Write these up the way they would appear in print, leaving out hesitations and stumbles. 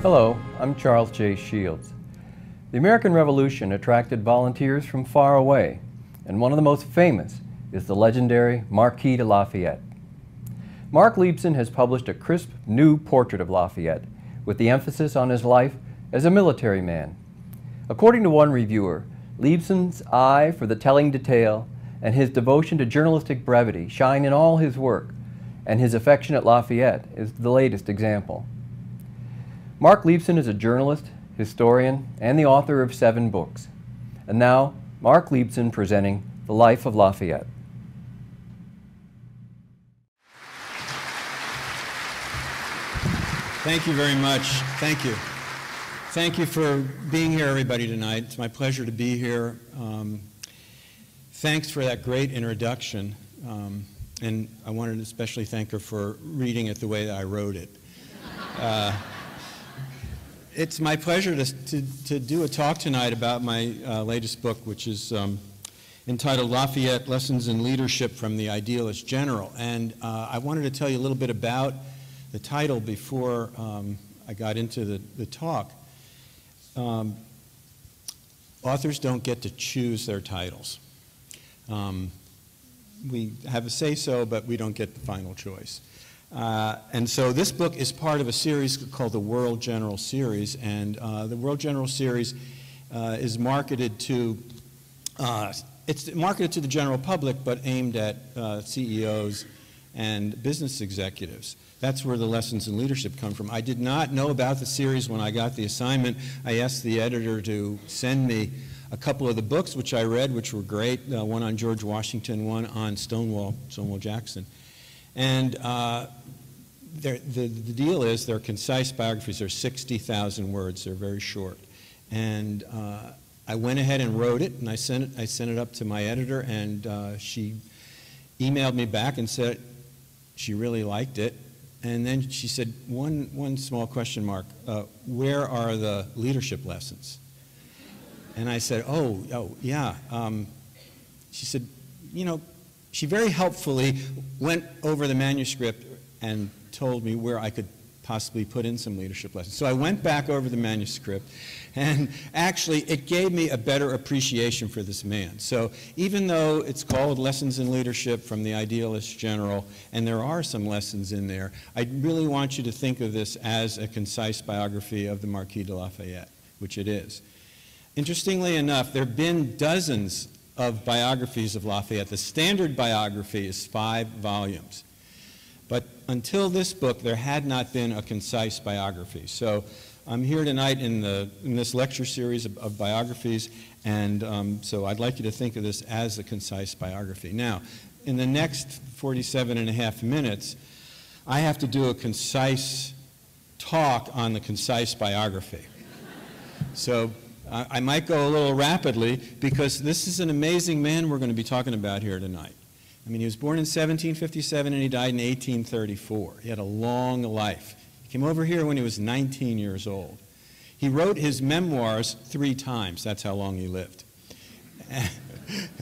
Hello, I'm Charles J. Shields. The American Revolution attracted volunteers from far away, and one of the most famous is the legendary Marquis de Lafayette. Mark Leibson has published a crisp, new portrait of Lafayette, with the emphasis on his life as a military man. According to one reviewer, Leibson's eye for the telling detail and his devotion to journalistic brevity shine in all his work, and his affectionate Lafayette is the latest example. Mark Leibson is a journalist, historian, and the author of 7 books. And now, Mark Leibson presenting The Life of Lafayette. Thank you very much. Thank you. Thank you for being here, everybody, tonight. It's my pleasure to be here. Thanks for that great introduction. And I wanted to especially thank her for reading it the way that I wrote it. It's my pleasure to do a talk tonight about my latest book, which is entitled Lafayette, Lessons in Leadership from the Idealist General. And I wanted to tell you a little bit about the title before I got into the talk. Authors don't get to choose their titles. We have a say-so, but we don't get the final choice. And so this book is part of a series called the World General Series, and the World General Series is marketed to, it's marketed to the general public, but aimed at CEOs and business executives. That's where the lessons in leadership come from. I did not know about the series when I got the assignment. I asked the editor to send me a couple of the books, which I read, which were great, one on George Washington, one on Stonewall Jackson. And the deal is they're concise biographies. They're 60,000 words. They're very short. And I went ahead and wrote it, and I sent it up to my editor, and she emailed me back and said she really liked it. And then she said, one small question mark, where are the leadership lessons? And I said, oh yeah. She said, you know, she very helpfully went over the manuscript and told me where I could possibly put in some leadership lessons. So I went back over the manuscript, and actually it gave me a better appreciation for this man. So even though it's called Lessons in Leadership from the Idealist General, and there are some lessons in there, I really want you to think of this as a concise biography of the Marquis de Lafayette, which it is. Interestingly enough, there have been dozens of biographies of Lafayette. The standard biography is 5 volumes. But until this book, there had not been a concise biography. So I'm here tonight in this lecture series of biographies, and so I'd like you to think of this as a concise biography. Now, in the next 47.5 minutes, I have to do a concise talk on the concise biography. So I might go a little rapidly, because this is an amazing man we're going to be talking about here tonight. I mean, he was born in 1757 and he died in 1834. He had a long life. He came over here when he was 19 years old. He wrote his memoirs 3 times. That's how long he lived.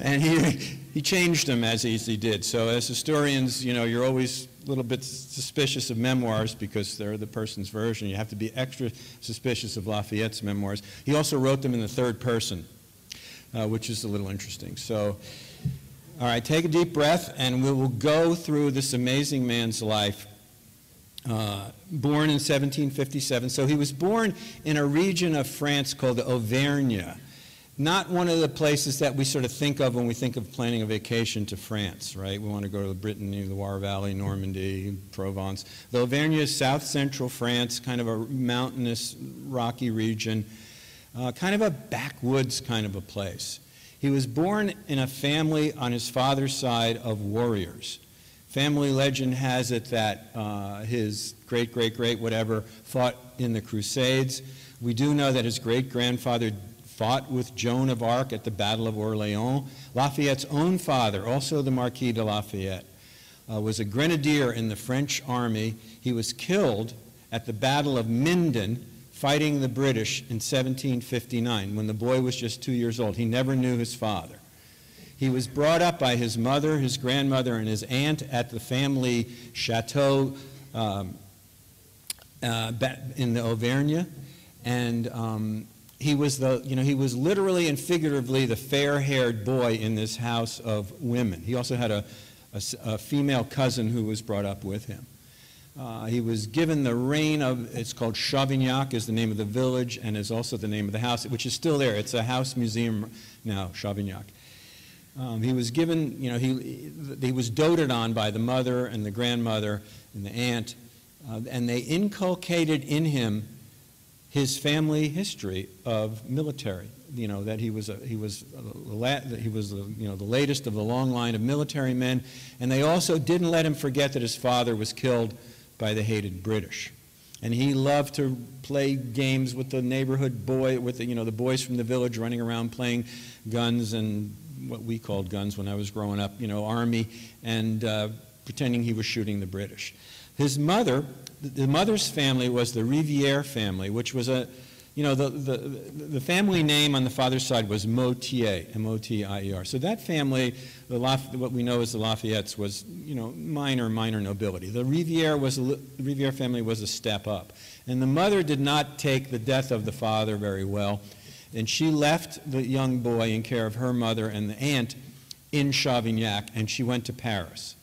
And he changed them as he did. So as historians, you know, you're always a little bit suspicious of memoirs because they're the person's version. You have to be extra suspicious of Lafayette's memoirs. He also wrote them in the 3rd person, which is a little interesting. So, all right, take a deep breath, and we will go through this amazing man's life. Born in 1757. So he was born in a region of France called the Auvergne. Not one of the places that we sort of think of when we think of planning a vacation to France, right? We want to go to Brittany, the Loire Valley, Normandy, Provence. The Auvergne is south-central France, kind of a mountainous, rocky region, kind of a backwoods kind of a place. He was born in a family on his father's side of warriors. Family legend has it that his great-great-great whatever fought in the Crusades. We do know that his great-grandfather fought with Joan of Arc at the Battle of Orleans. Lafayette's own father, also the Marquis de Lafayette, was a grenadier in the French army. He was killed at the Battle of Minden, fighting the British in 1759, when the boy was just 2 years old. He never knew his father. He was brought up by his mother, his grandmother, and his aunt at the family chateau in the Auvergne, and he was he was literally and figuratively the fair-haired boy in this house of women. He also had a female cousin who was brought up with him. He was given the reign of, it's called Chauvignac is the name of the village and is also the name of the house, which is still there. It's a house museum now, Chauvignac. He was given, he was doted on by the mother and the grandmother and the aunt, and they inculcated in him his family history of military. That he was the latest of the long line of military men, and they also didn't let him forget that his father was killed by the hated British. And he loved to play games with the neighborhood boy, with the boys from the village running around playing guns and what we called guns when I was growing up, army, and pretending he was shooting the British. His mother, the mother's family was the Riviere family, which was the family name on the father's side was Motier, M-O-T-I-E-R. So that family, what we know as the Lafayettes, was minor nobility. The Riviere family was a step up, and the mother did not take the death of the father very well, and she left the young boy in care of her mother and the aunt in Chauvignac, and she went to Paris.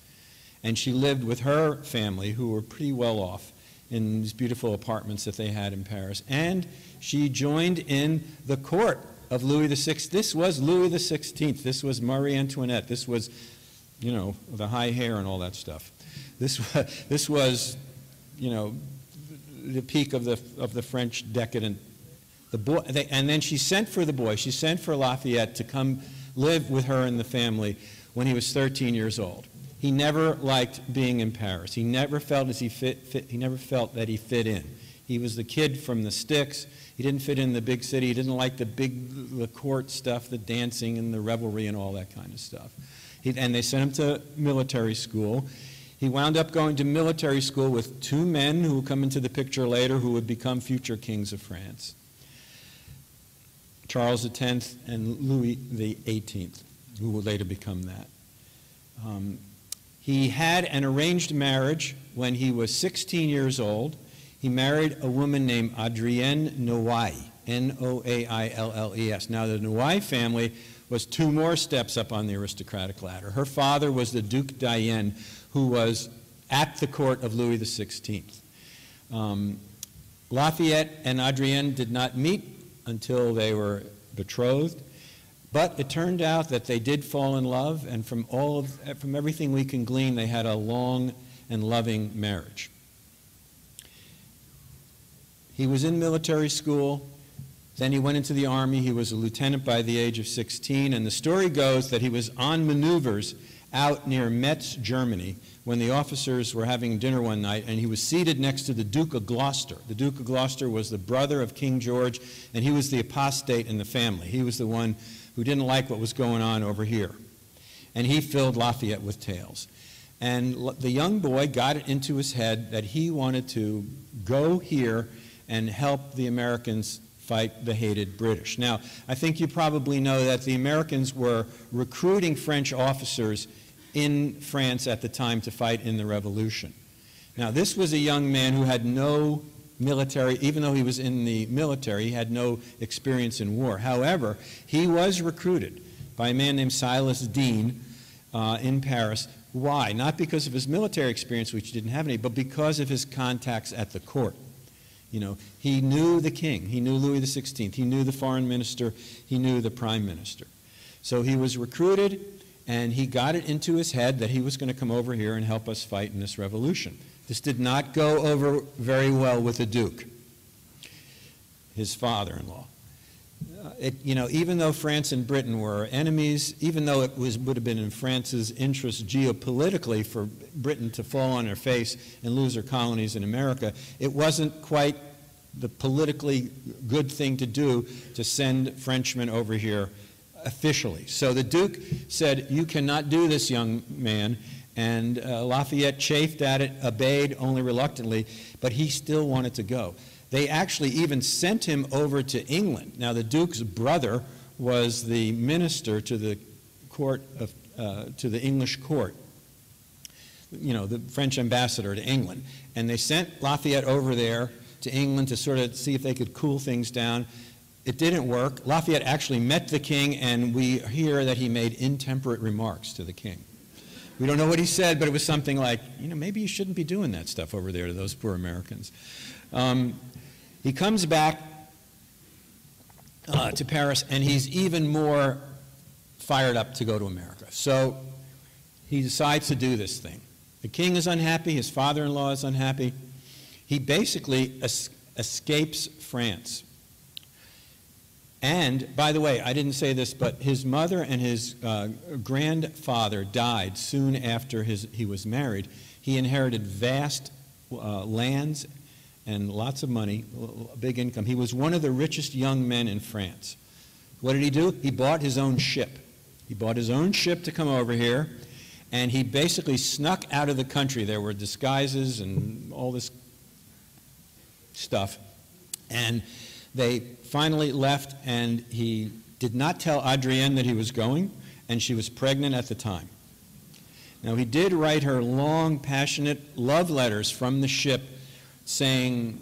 And she lived with her family, who were pretty well off, in these beautiful apartments that they had in Paris. And she joined in the court of Louis XVI. This was Louis XVI. This was Marie Antoinette. This was, the high hair and all that stuff. This was, the peak of the French decadent. And then she sent for the boy. She sent for Lafayette to come live with her and the family when he was 13 years old. He never liked being in Paris. He never felt he never felt that he fit in. He was the kid from the sticks. He didn't fit in the big city. He didn't like the court stuff, the dancing and the revelry and all that kind of stuff. And they sent him to military school. He wound up going to military school with two men who will come into the picture later, who would become future kings of France, Charles X and Louis XVIII, who would later become that. He had an arranged marriage when he was 16 years old. He married a woman named Adrienne Noailles, N-O-A-I-L-L-E-S. Now, the Noailles family was two more steps up on the aristocratic ladder. Her father was the Duc d'Ayen, who was at the court of Louis XVI. Lafayette and Adrienne did not meet until they were betrothed. But it turned out that they did fall in love, and from everything we can glean, they had a long and loving marriage. He was in military school, then he went into the army. He was a lieutenant by the age of 16, and the story goes that he was on maneuvers out near Metz, Germany, when the officers were having dinner one night, and he was seated next to the Duke of Gloucester. The Duke of Gloucester was the brother of King George, and he was the apostate in the family. He was the one who didn't like what was going on over here. And he filled Lafayette with tales. And the young boy got it into his head that he wanted to go here and help the Americans fight the hated British. Now, I think you probably know that the Americans were recruiting French officers in France at the time to fight in the Revolution. Now, this was a young man who had no military, even though he was in the military, he had no experience in war. However, he was recruited by a man named Silas Deane in Paris. Why? Not because of his military experience, which he didn't have any, but because of his contacts at the court. He knew the king, he knew Louis XVI, he knew the foreign minister, he knew the prime minister. So he was recruited, and he got it into his head that he was going to come over here and help us fight in this revolution. This did not go over very well with the Duke, his father-in-law. Even though France and Britain were enemies, even though it would have been in France's interest geopolitically for Britain to fall on her face and lose her colonies in America, it wasn't quite the politically good thing to do to send Frenchmen over here officially. So the Duke said, "You cannot do this, young man." And Lafayette chafed at it, obeyed only reluctantly, but he still wanted to go. They actually even sent him over to England. Now, the Duke's brother was the minister to the court of, to the English court. you know, the French ambassador to England. And they sent Lafayette over there to England to sort of see if they could cool things down. It didn't work. Lafayette actually met the king, and we hear that he made intemperate remarks to the king. We don't know what he said, but it was something like, you know, maybe you shouldn't be doing that stuff over there to those poor Americans. He comes back to Paris, and he's even more fired up to go to America. So he decides to do this thing. The king is unhappy. His father-in-law is unhappy. He basically escapes France. And, by the way, I didn't say this, but his mother and his grandfather died soon after he was married. He inherited vast lands and lots of money, a big income. He was one of the richest young men in France. What did he do? He bought his own ship. He bought his own ship to come over here, and he basically snuck out of the country. There were disguises and all this stuff. And they finally left, and he did not tell Adrienne that he was going, and she was pregnant at the time. Now, he did write her long, passionate love letters from the ship saying,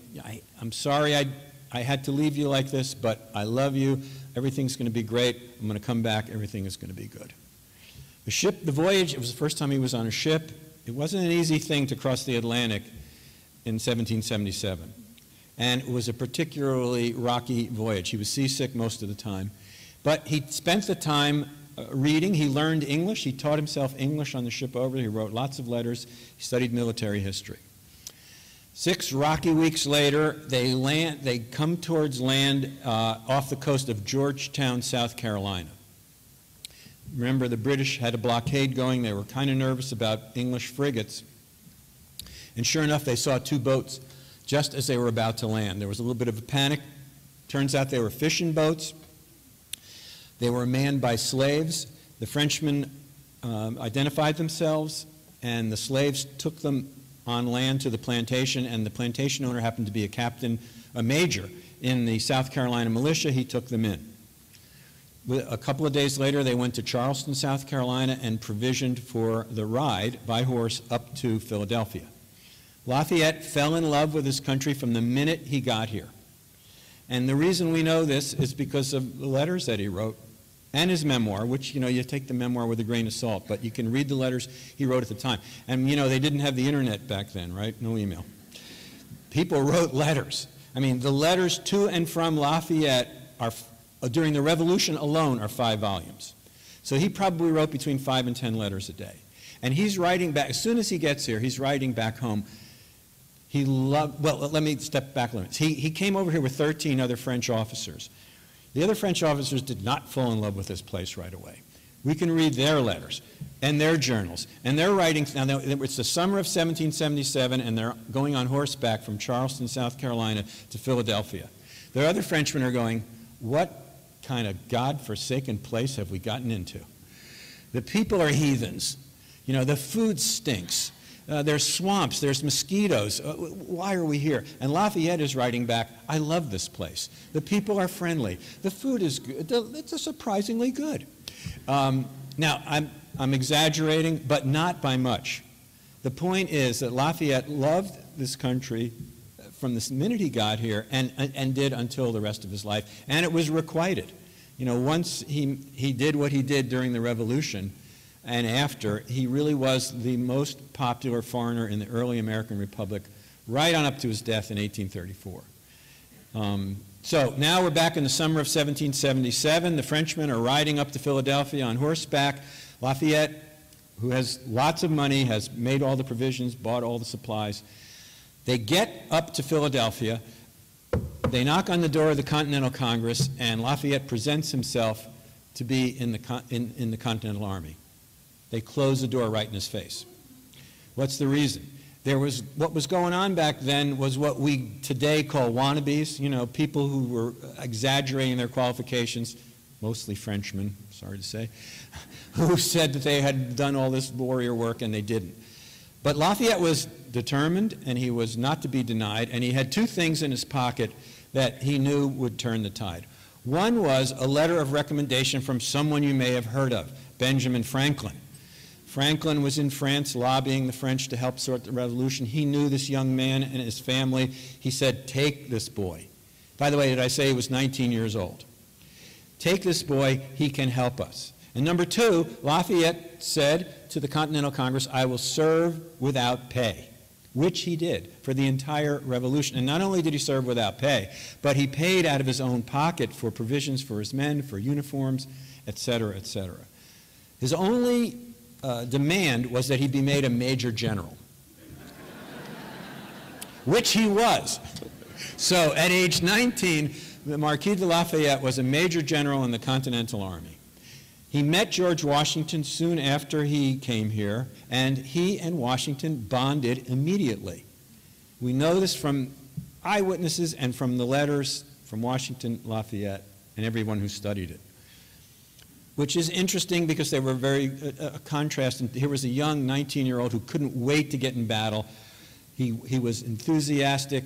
I'm sorry I had to leave you like this, but I love you. Everything's going to be great. I'm going to come back. Everything is going to be good. The voyage, it was the first time he was on a ship. It wasn't an easy thing to cross the Atlantic in 1777. And it was a particularly rocky voyage. He was seasick most of the time. But he spent the time reading. He learned English. He taught himself English on the ship over. He wrote lots of letters. He studied military history. 6 rocky weeks later, they come towards land off the coast of Yorktown, South Carolina. Remember, the British had a blockade going. They were kind of nervous about English frigates. And sure enough, they saw 2 boats just as they were about to land. There was a little bit of a panic. Turns out they were fishing boats. They were manned by slaves. The Frenchmen identified themselves, and the slaves took them on land to the plantation, and the plantation owner happened to be a captain, a major in the South Carolina militia. He took them in. A couple of days later, they went to Charleston, South Carolina, and provisioned for the ride by horse up to Philadelphia. Lafayette fell in love with his country from the minute he got here. And the reason we know this is because of the letters that he wrote and his memoir, which, you know, you take the memoir with a grain of salt, but you can read the letters he wrote at the time. And, you know, they didn't have the internet back then, right? No email. People wrote letters. I mean, the letters to and from Lafayette are, during the Revolution alone, are 5 volumes. So he probably wrote between 5 and 10 letters a day. And he's writing back, as soon as he gets here, he's writing back home. He loved, well, let me step back a little bit. He came over here with 13 other French officers. The other French officers did not fall in love with this place right away. We can read their letters and their journals and their writings. Now, it's the summer of 1777, and they're going on horseback from Charleston, South Carolina to Philadelphia. The other Frenchmen are going, what kind of God-forsaken place have we gotten into? The people are heathens. You know, the food stinks. There's swamps, there's mosquitoes. Why are we here? And Lafayette is writing back, I love this place. The people are friendly. The food is good. It's surprisingly good. Now, I'm exaggerating, but not by much. The point is that Lafayette loved this country from the minute he got here and did until the rest of his life. And it was requited. You know, once he did what he did during the Revolution, and after, he really was the most popular foreigner in the early American Republic, right on up to his death in 1834. So now we're back in the summer of 1777. The Frenchmen are riding up to Philadelphia on horseback. Lafayette, who has lots of money, has made all the provisions, bought all the supplies. They get up to Philadelphia. They knock on the door of the Continental Congress, and Lafayette presents himself to be in the Continental Army. They close the door right in his face. What's the reason? What was going on back then was what we today call wannabes, you know, people who were exaggerating their qualifications, mostly Frenchmen, sorry to say, who said that they had done all this warrior work and they didn't. But Lafayette was determined, and he was not to be denied, and he had 2 things in his pocket that he knew would turn the tide. One was a letter of recommendation from someone you may have heard of, Benjamin Franklin. Franklin was in France lobbying the French to help sort the revolution. He knew this young man and his family. He said, take this boy. By the way, did I say he was 19 years old? Take this boy, he can help us. And number two, Lafayette said to the Continental Congress, I will serve without pay, which he did for the entire revolution. And not only did he serve without pay, but he paid out of his own pocket for provisions for his men, for uniforms, etc., etc. His only demand was that he be made a major general, which he was. So at age 19, the Marquis de Lafayette was a major general in the Continental Army. He met George Washington soon after he came here, and he and Washington bonded immediately. We know this from eyewitnesses and from the letters from Washington, Lafayette, and everyone who studied it, which is interesting because they were very a contrast. And here was a young 19-year-old who couldn't wait to get in battle. He was enthusiastic.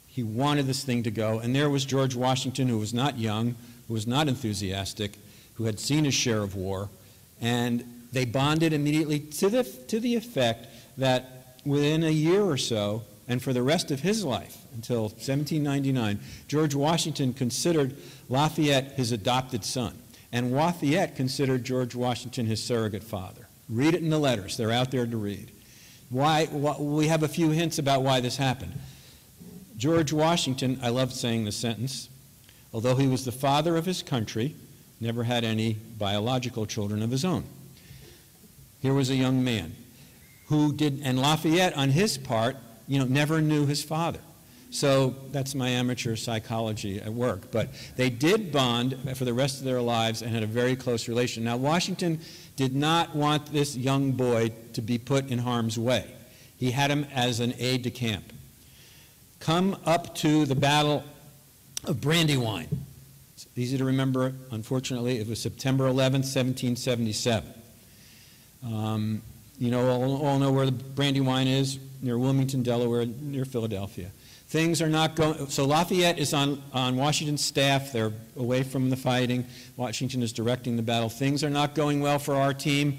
He wanted this thing to go. And there was George Washington, who was not young, who was not enthusiastic, who had seen his share of war. And they bonded immediately to the effect that within a year or so, and for the rest of his life, until 1799, George Washington considered Lafayette his adopted son. And Lafayette considered George Washington his surrogate father. Read it in the letters. They're out there to read. We have a few hints about why this happened. George Washington, I love saying this sentence, although he was the father of his country, never had any biological children of his own. Here was a young man who did, and Lafayette on his part, never knew his father. So that's my amateur psychology at work. But they did bond for the rest of their lives and had a very close relation. Now, Washington did not want this young boy to be put in harm's way. He had him as an aide de camp. Come up to the Battle of Brandywine. It's easy to remember, unfortunately. It was September 11th, 1777. All know where the Brandywine is, near Wilmington, Delaware, near Philadelphia. Things are not going, so Lafayette is on Washington's staff. They're away from the fighting. Washington is directing the battle. Things are not going well for our team.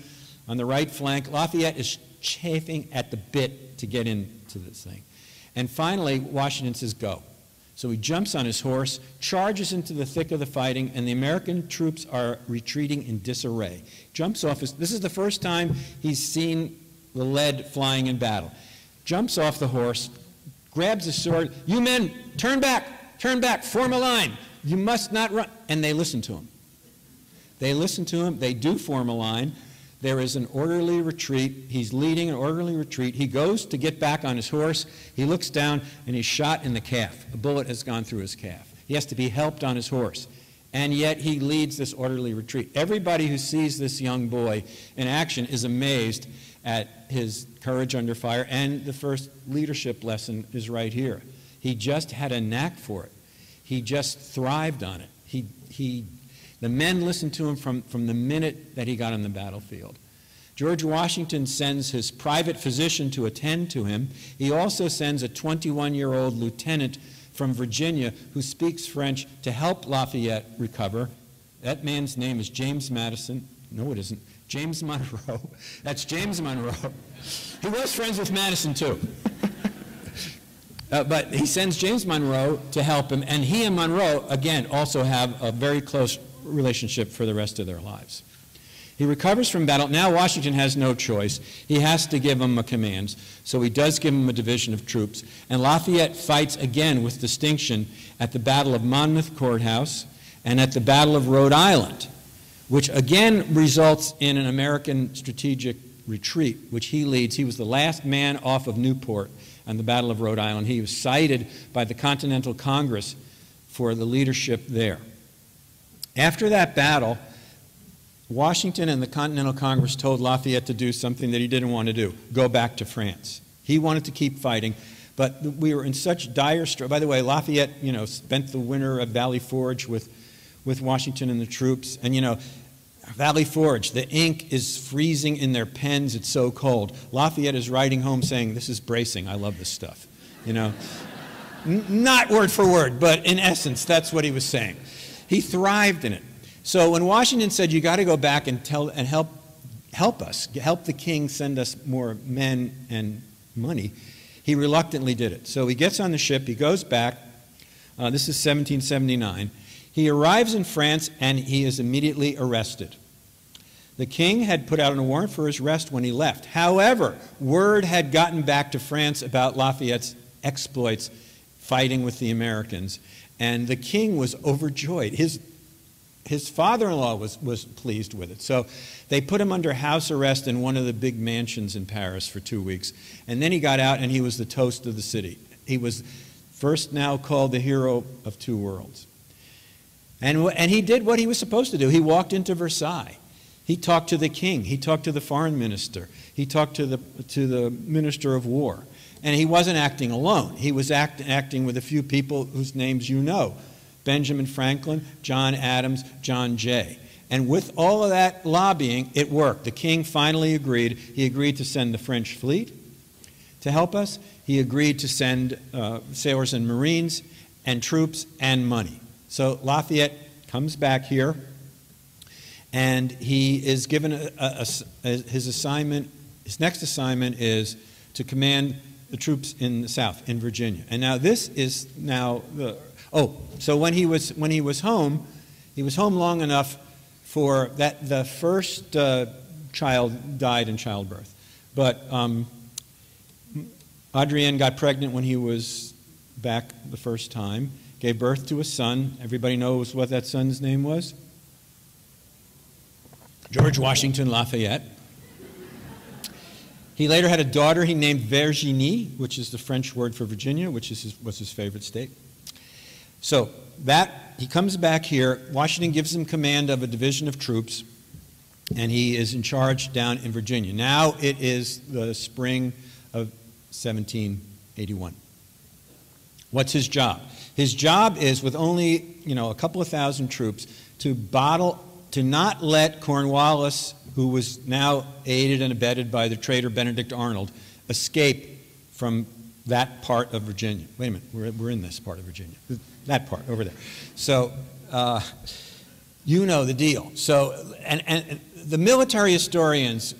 On the right flank, Lafayette is chafing at the bit to get into this thing. And finally, Washington says, go. So he jumps on his horse, charges into the thick of the fighting, and the American troops are retreating in disarray. Jumps off his, this is the first time he's seen the lead flying in battle. Jumps off the horse, grabs his sword. You men, turn back, form a line. You must not run. And they listen to him. They listen to him. They do form a line. There is an orderly retreat. He's leading an orderly retreat. He goes to get back on his horse. He looks down, and he's shot in the calf. A bullet has gone through his calf. He has to be helped on his horse. And yet he leads this orderly retreat. Everybody who sees this young boy in action is amazed at his courage under fire, and the first leadership lesson is right here. He just had a knack for it. He just thrived on it. The men listened to him from the minute that he got on the battlefield. George Washington sends his private physician to attend to him. He also sends a 21-year-old lieutenant from Virginia who speaks French to help Lafayette recover. That man's name is James Madison. No, it isn't. James Monroe. That's James Monroe. He was friends with Madison, too. But he sends James Monroe to help him, and he and Monroe, again, also have a very close relationship for the rest of their lives. He recovers from battle. Now Washington has no choice. He has to give him a command, so he does give him a division of troops. And Lafayette fights again with distinction at the Battle of Monmouth Courthouse and at the Battle of Rhode Island, which again results in an American strategic retreat, which he leads. He was the last man off of Newport on the Battle of Rhode Island. He was cited by the Continental Congress for the leadership there. After that battle, Washington and the Continental Congress told Lafayette to do something that he didn't want to do, go back to France. He wanted to keep fighting, but we were in such dire straits. By the way, Lafayette, spent the winter at Valley Forge with Washington and the troops. And, Valley Forge, the ink is freezing in their pens. It's so cold. Lafayette is writing home saying, this is bracing. I love this stuff. Not word for word, but in essence, that's what he was saying. He thrived in it. So when Washington said, you got to go back and help help us, help the king send us more men and money, he reluctantly did it. So he gets on the ship, he goes back, this is 1779, he arrives in France and he is immediately arrested. The king had put out a warrant for his arrest when he left. However, word had gotten back to France about Lafayette's exploits fighting with the Americans, and the king was overjoyed. His father-in-law was pleased with it. So they put him under house arrest in one of the big mansions in Paris for 2 weeks. And then he got out and he was the toast of the city. He was first now called the hero of two worlds. And he did what he was supposed to do. He walked into Versailles. He talked to the king. He talked to the foreign minister. He talked to the minister of war. And he wasn't acting alone. He was acting with a few people whose names you know. Benjamin Franklin, John Adams, John Jay. And with all of that lobbying, it worked. The king finally agreed. He agreed to send the French fleet to help us. He agreed to send sailors and marines and troops and money. So Lafayette comes back here, and he is given his assignment. His next assignment is to command the troops in the South, in Virginia. And now this is now the... Oh, so when he was home long enough for that the first child died in childbirth. But Adrienne got pregnant when he was back the first time, gave birth to a son. Everybody knows what that son's name was? George Washington Lafayette. He later had a daughter he named Virginie, which is the French word for Virginia, which was his favorite state. So he comes back here. Washington gives him command of a division of troops, and he is in charge down in Virginia. Now it is the spring of 1781. What's his job? His job is, with only a couple of thousand troops, to not let Cornwallis, who was now aided and abetted by the traitor Benedict Arnold, escape from that part of Virginia. Wait a minute, we're in this part of Virginia. That part over there. So you know the deal. So and the military historians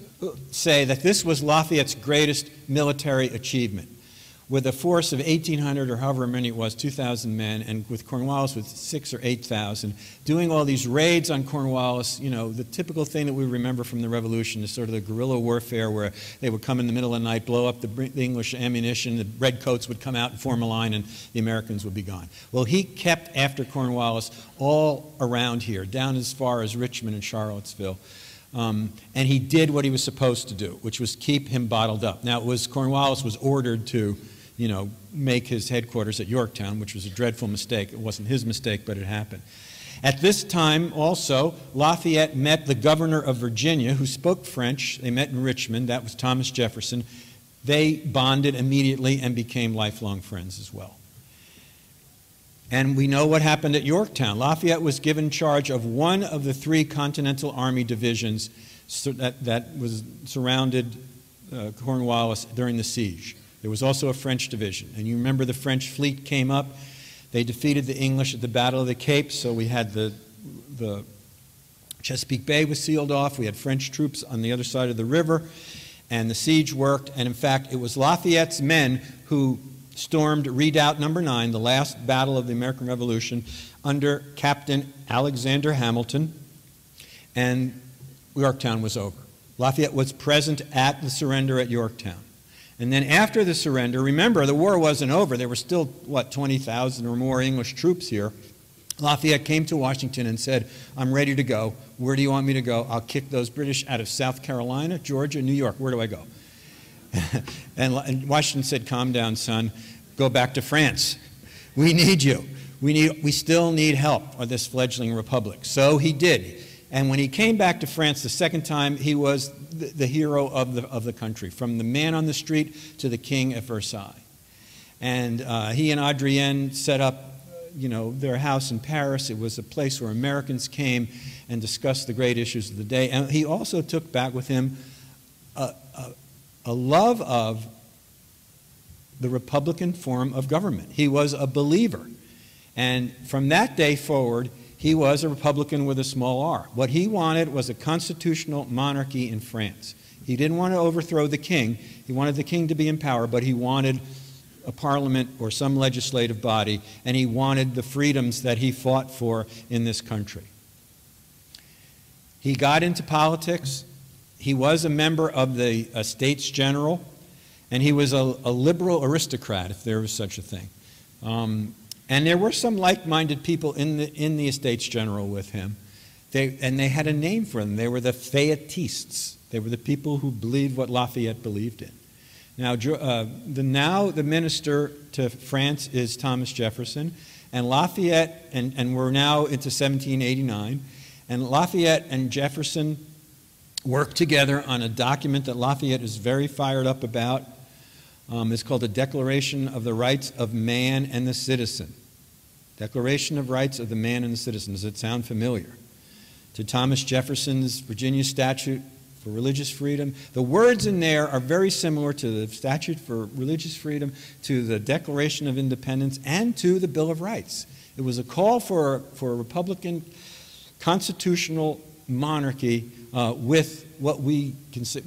say that this was Lafayette's greatest military achievement. With a force of 1,800 or however many it was, 2,000 men, and with Cornwallis with 6,000 or 8,000, doing all these raids on Cornwallis, the typical thing that we remember from the Revolution is sort of the guerrilla warfare where they would come in the middle of the night, blow up the English ammunition, the redcoats would come out and form a line, and the Americans would be gone. Well, he kept after Cornwallis all around here, down as far as Richmond and Charlottesville. And he did what he was supposed to do, which was keep him bottled up. Now, Cornwallis was ordered to make his headquarters at Yorktown, which was a dreadful mistake. It wasn't his mistake, but it happened. At this time, also, Lafayette met the governor of Virginia, who spoke French. They met in Richmond. That was Thomas Jefferson. They bonded immediately and became lifelong friends as well. And we know what happened at Yorktown. Lafayette was given charge of one of the 3 Continental Army divisions that was surrounded Cornwallis during the siege. There was also a French division. And you remember the French fleet came up. They defeated the English at the Battle of the Cape, so we had the Chesapeake Bay was sealed off. We had French troops on the other side of the river, and the siege worked. And in fact, it was Lafayette's men who stormed Redoubt No. 9, the last battle of the American Revolution, under Captain Alexander Hamilton, and Yorktown was over. Lafayette was present at the surrender at Yorktown. And then after the surrender, remember, the war wasn't over. There were still, 20,000 or more English troops here. Lafayette came to Washington and said, I'm ready to go. Where do you want me to go? I'll kick those British out of South Carolina, Georgia, New York. Where do I go? And Washington said, calm down, son. Go back to France. We need you. We still need help of this fledgling republic. So he did. And when he came back to France the second time, he was the hero of the country, from the man on the street to the king at Versailles. And he and Adrienne set up their house in Paris. It was a place where Americans came and discussed the great issues of the day. And he also took back with him a love of the Republican form of government. He was a believer. And from that day forward, he was a Republican with a small r. What he wanted was a constitutional monarchy in France. He didn't want to overthrow the king. He wanted the king to be in power, but he wanted a parliament or some legislative body, and he wanted the freedoms that he fought for in this country. He got into politics. He was a member of the States General, and he was a liberal aristocrat, if there was such a thing. And there were some like-minded people in the Estates General with him, and they had a name for them. They were the Fayettists. They were the people who believed what Lafayette believed in. Now, the minister to France is Thomas Jefferson, and Lafayette, and we're now into 1789, and Lafayette and Jefferson worked together on a document that Lafayette is very fired up about. It's called the Declaration of the Rights of Man and the Citizen. Declaration of Rights of the Man and the Citizen. Does it sound familiar? To Thomas Jefferson's Virginia Statute for Religious Freedom. The words in there are very similar to the Statute for Religious Freedom, to the Declaration of Independence, and to the Bill of Rights. It was a call for a Republican constitutional monarchy with what we consider,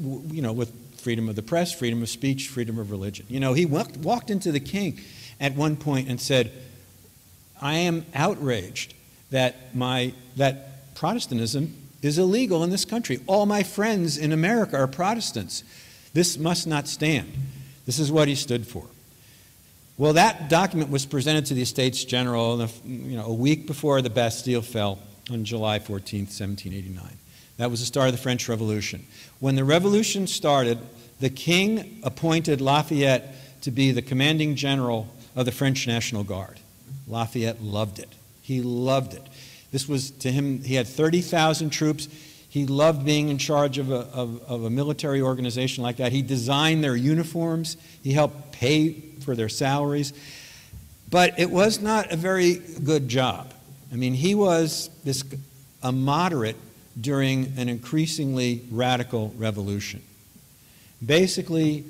with freedom of the press, freedom of speech, freedom of religion. He walked into the king at one point and said, I am outraged that Protestantism is illegal in this country. All my friends in America are Protestants. This must not stand. This is what he stood for. Well, that document was presented to the Estates General a week before the Bastille fell on July 14th, 1789. That was the start of the French Revolution. When the revolution started, the king appointed Lafayette to be the commanding general of the French National Guard. Lafayette loved it. He loved it. This was, to him, he had 30,000 troops. He loved being in charge of a military organization like that. He designed their uniforms. He helped pay for their salaries. But it was not a very good job. I mean, he was a moderate during an increasingly radical revolution. Basically,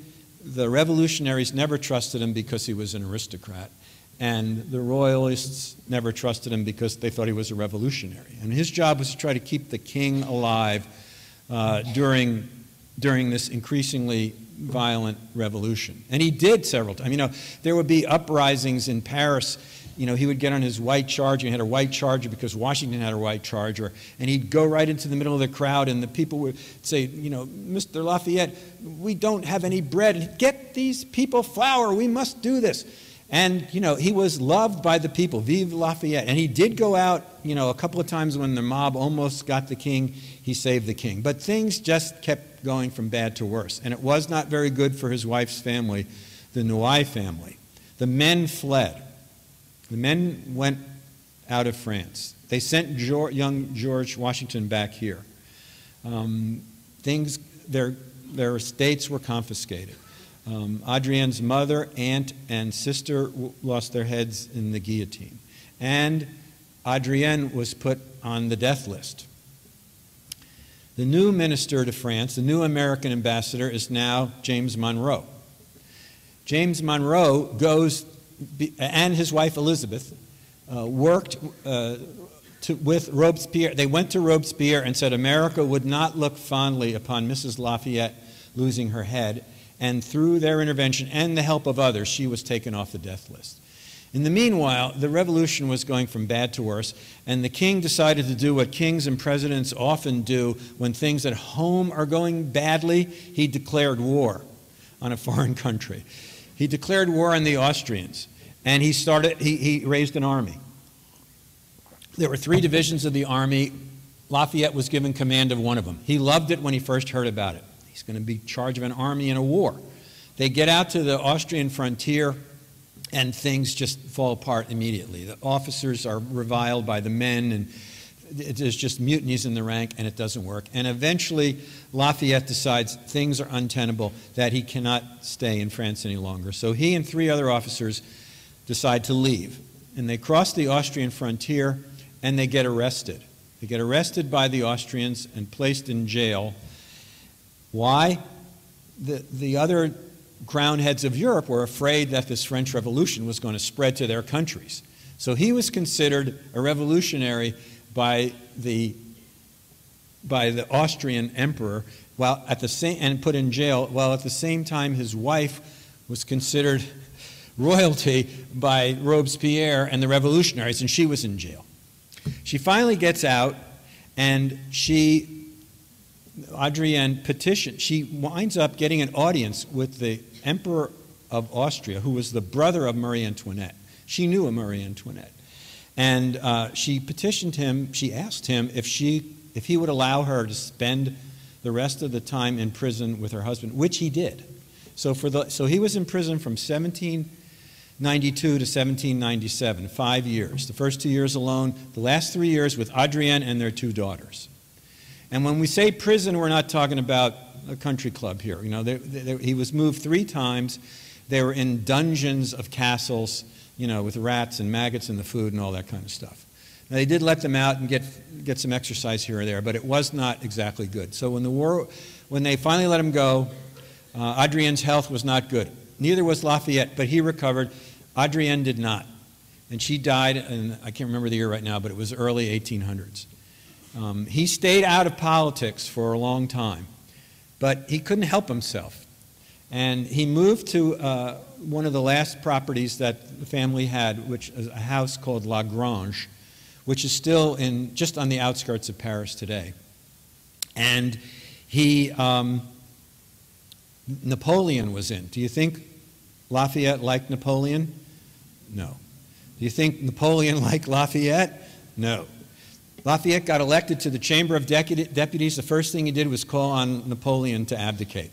the revolutionaries never trusted him because he was an aristocrat, and the royalists never trusted him because they thought he was a revolutionary. And his job was to try to keep the king alive during this increasingly violent revolution. And he did several times. There would be uprisings in Paris. He would get on his white charger. He had a white charger because Washington had a white charger. And he'd go right into the middle of the crowd, and the people would say, Mr. Lafayette, we don't have any bread. Get these people flour. We must do this. And, he was loved by the people. Vive Lafayette. And he did go out, a couple of times when the mob almost got the king, he saved the king. But things just kept going from bad to worse. And it was not very good for his wife's family, the Noailles family. The men fled. The men went out of France. They sent young George Washington back here. Their estates were confiscated. Adrienne's mother, aunt, and sister lost their heads in the guillotine. And Adrienne was put on the death list. The new minister to France, the new American ambassador, is now James Monroe. James Monroe goes, and his wife Elizabeth, worked with Robespierre. They went to Robespierre and said America would not look fondly upon Mrs. Lafayette losing her head. And through their intervention and the help of others, she was taken off the death list. In the meanwhile, the revolution was going from bad to worse, and the king decided to do what kings and presidents often do when things at home are going badly. He declared war on a foreign country. He declared war on the Austrians, and he raised an army. There were 3 divisions of the army. Lafayette was given command of one of them. He loved it when he first heard about it. He's going to be in charge of an army in a war. They get out to the Austrian frontier, and things just fall apart immediately. The officers are reviled by the men, and there's just mutinies in the rank, and it doesn't work. And eventually, Lafayette decides things are untenable, that he cannot stay in France any longer. So he and 3 other officers decide to leave. And they cross the Austrian frontier, and they get arrested. They get arrested by the Austrians and placed in jail. Why? The other crown heads of Europe were afraid that this French Revolution was going to spread to their countries. So he was considered a revolutionary by the Austrian emperor, while at the same, and put in jail, while at the same time his wife was considered royalty by Robespierre and the revolutionaries, and she was in jail. She finally gets out, and Adrienne petitioned. She winds up getting an audience with the Emperor of Austria, who was the brother of Marie Antoinette. She knew of Marie Antoinette. And she petitioned him, she asked him if he would allow her to spend the rest of the time in prison with her husband, which he did. So he was in prison from 1792 to 1797, 5 years. The first 2 years alone, the last 3 years with Adrienne and their 2 daughters. And when we say prison, we're not talking about a country club here. You know, he was moved 3 times. They were in dungeons of castles, you know, with rats and maggots in the food and all that kind of stuff. Now, they did let them out and get some exercise here or there, but it was not exactly good. So when they finally let him go, Adrienne's health was not good. Neither was Lafayette, but he recovered. Adrienne did not. And she died, and I can't remember the year right now, but it was early 1800s. He stayed out of politics for a long time, but he couldn't help himself. And he moved to one of the last properties that the family had, which is a house called La Grange, which is still just on the outskirts of Paris today. And Napoleon was in. Do you think Lafayette liked Napoleon? No. Do you think Napoleon liked Lafayette? No. Lafayette got elected to the Chamber of Deputies. The first thing he did was call on Napoleon to abdicate.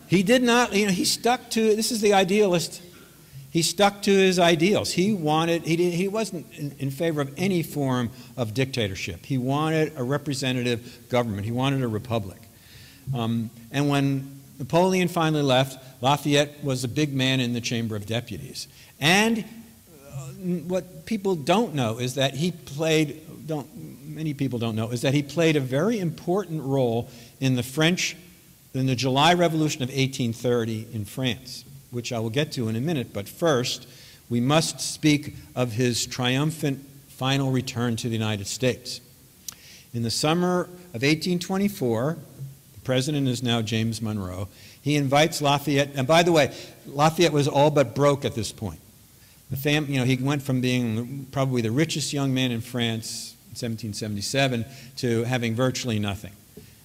He did not, you know, he stuck to, this is the idealist, he stuck to his ideals. He wasn't in favor of any form of dictatorship. He wanted a representative government. He wanted a republic. And when Napoleon finally left, Lafayette was a big man in the Chamber of Deputies. And what people don't know is that many people don't know, is that he played a very important role in the July Revolution of 1830 in France, which I will get to in a minute. But first, we must speak of his triumphant final return to the United States. In the summer of 1824, the president is now James Monroe. He invites Lafayette, and by the way, Lafayette was all but broke at this point. He went from being probably the richest young man in France in 1777 to having virtually nothing.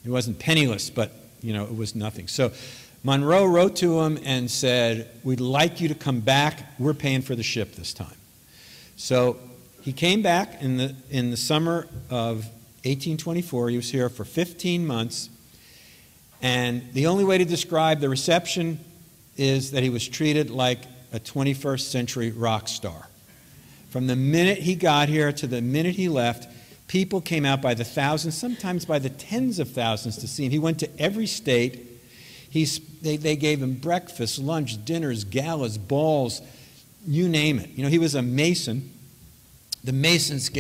He wasn't penniless, but you know, it was nothing. So Monroe wrote to him and said, "We'd like you to come back. We're paying for the ship this time." So he came back in the summer of 1824. He was here for 15 months. And the only way to describe the reception is that he was treated like a 21st century rock star. From the minute he got here to the minute he left, people came out by the thousands, sometimes by the tens of thousands to see him. He went to every state. They gave him breakfast, lunch, dinners, galas, balls, you name it. You know, he was a Mason. The Masons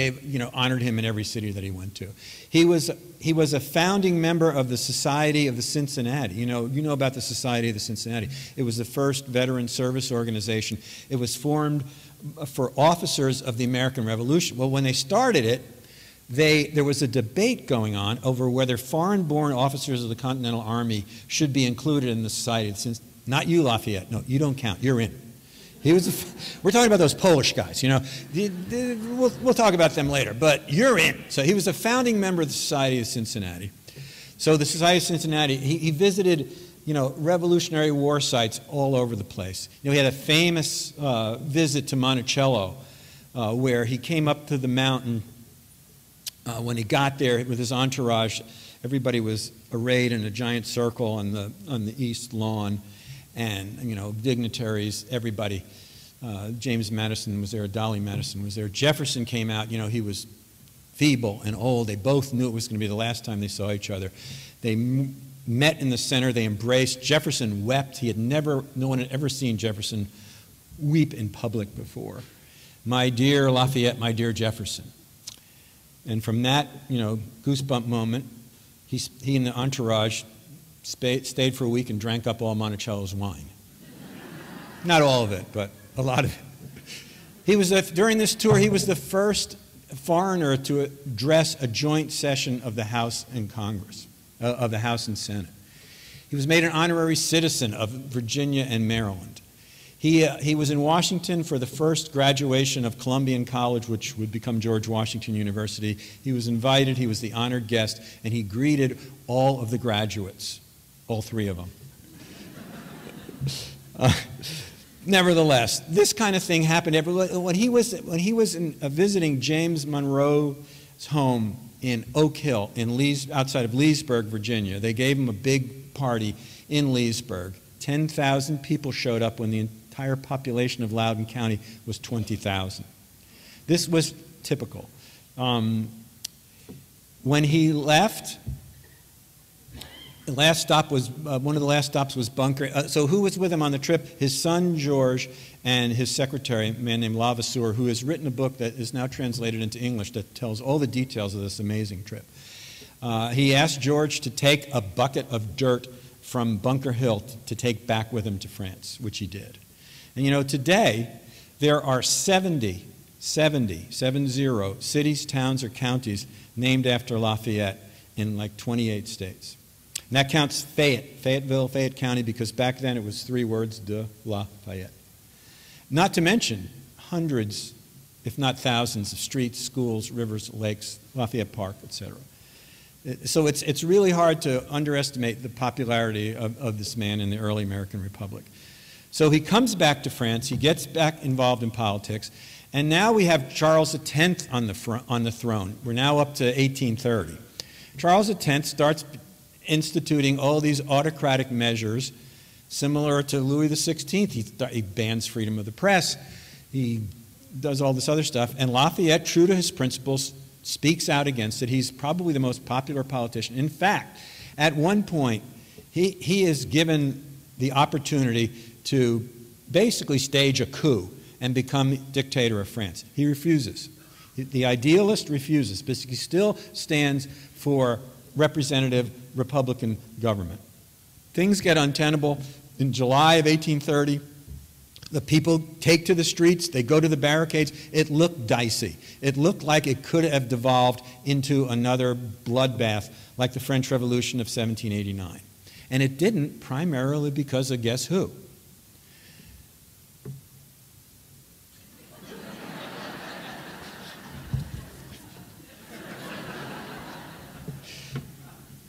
honored him in every city that he went to. He was a founding member of the Society of the Cincinnati. You know about the Society of the Cincinnati. It was the first veteran service organization. It was formed for officers of the American Revolution. Well, when they started it, there was a debate going on over whether foreign-born officers of the Continental Army should be included in the Society of the Cincinnati. Not you, Lafayette. No, you don't count. You're in. We're talking about those Polish guys, you know. We'll talk about them later, but you're in. So he was a founding member of the Society of Cincinnati. So the Society of Cincinnati, he visited, you know, Revolutionary War sites all over the place. You know, he had a famous visit to Monticello where he came up to the mountain. When he got there with his entourage, everybody was arrayed in a giant circle on the east lawn. And, you know, dignitaries, everybody. James Madison was there, Dolly Madison was there. Jefferson came out, you know, he was feeble and old. They both knew it was going to be the last time they saw each other. They met in the center, they embraced. Jefferson wept. No one had ever seen Jefferson weep in public before. "My dear Lafayette, my dear Jefferson." And from that, you know, goosebump moment, he and the entourage stayed for a week and drank up all Monticello's wine. Not all of it, but a lot of it. During this tour, he was the first foreigner to address a joint session of the House and Congress, of the House and Senate. He was made an honorary citizen of Virginia and Maryland. He was in Washington for the first graduation of Columbian College, which would become George Washington University. He was invited, he was the honored guest, and he greeted all of the graduates, all three of them. Nevertheless, this kind of thing happened when he was visiting James Monroe's home in Oak Hill, outside of Leesburg, Virginia. They gave him a big party in Leesburg. 10,000 people showed up when the entire population of Loudoun County was 20,000. This was typical. When he left, the last stop was one of the last stops was Bunker. So who was with him on the trip? His son George and his secretary, a man named Levasseur, who has written a book that is now translated into English that tells all the details of this amazing trip. He asked George to take a bucket of dirt from Bunker Hill to take back with him to France, which he did. And you know, today there are 70 cities, towns, or counties named after Lafayette in like 28 states. And that counts Fayetteville, Fayette County, because back then it was 3 words, de Lafayette. Not to mention hundreds, if not thousands, of streets, schools, rivers, lakes, Lafayette Park, etc. So it's really hard to underestimate the popularity of this man in the early American Republic. So he comes back to France, he gets back involved in politics, and now we have Charles X on the throne. We're now up to 1830. Charles X starts instituting all these autocratic measures similar to Louis XVI. He bans freedom of the press. He does all this other stuff. And Lafayette, true to his principles, speaks out against it. He's probably the most popular politician. In fact, at one point, he is given the opportunity to basically stage a coup and become dictator of France. He refuses. The idealist refuses, but he still stands for representative Republican government. Things get untenable. In July of 1830, the people take to the streets, they go to the barricades. It looked dicey. It looked like it could have devolved into another bloodbath like the French Revolution of 1789. And it didn't, primarily because of guess who?